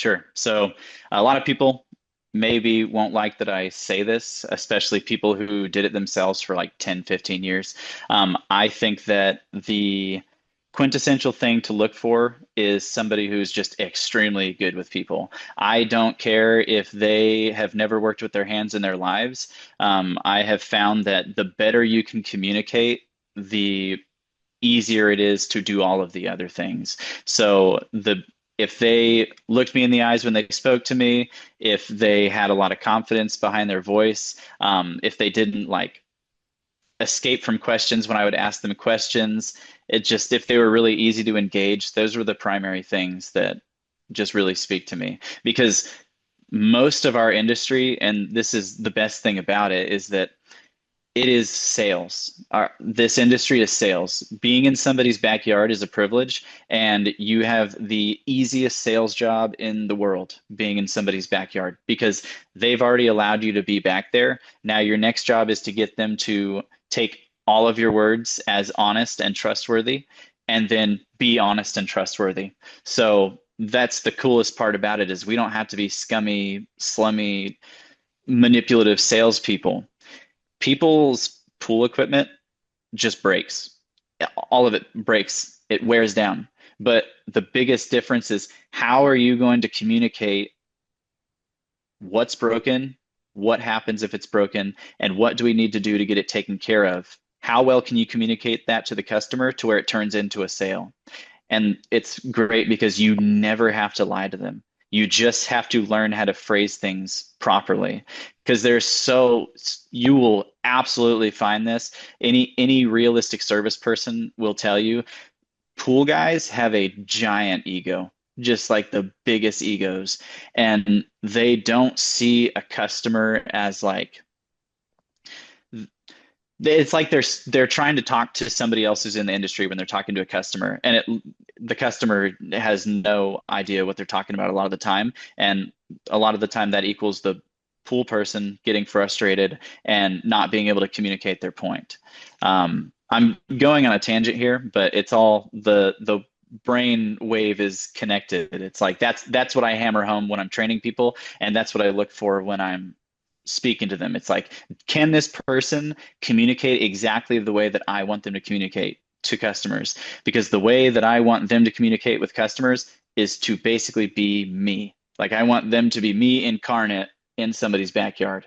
Sure. So a lot of people maybe won't like that I say this, especially people who did it themselves for like 10, 15 years. I think that the quintessential thing to look for is somebody who's just extremely good with people. I don't care if they have never worked with their hands in their lives. I have found that the better you can communicate, the easier it is to do all of the other things. So the if they looked me in the eyes when they spoke to me, if they had a lot of confidence behind their voice, if they didn't like escape from questions when I would ask them questions, it just if they were really easy to engage, those were the primary things that just really speak to me. Because most of our industry, and this is the best thing about it, is that it is sales. This industry is sales. Being in somebody's backyard is a privilege, and you have the easiest sales job in the world being in somebody's backyard because they've already allowed you to be back there. Now, your next job is to get them to take all of your words as honest and trustworthy, and then be honest and trustworthy. So that's the coolest part about it is we don't have to be scummy, slummy, manipulative salespeople. People's pool equipment just breaks. All of it breaks. It wears down. But the biggest difference is how are you going to communicate what's broken, what happens if it's broken, and what do we need to do to get it taken care of? How well can you communicate that to the customer to where it turns into a sale? And it's great because you never have to lie to them. You just have to learn how to phrase things properly because you will absolutely find this. Any realistic service person will tell you pool guys have a giant ego, just like the biggest egos, and they don't see a customer as like it's like they're trying to talk to somebody else who's in the industry when they're talking to a customer, and the customer has no idea what they're talking about a lot of the time, and a lot of the time that equals the pool person getting frustrated and not being able to communicate their point. I'm going on a tangent here, but it's all the brain wave is connected. It's like that's what I hammer home when I'm training people, and that's what I look for when I'm speaking to them. It's like, can this person communicate exactly the way that I want them to communicate to customers? Because the way that I want them to communicate with customers is to basically be me. Like I want them to be me incarnate in somebody's backyard.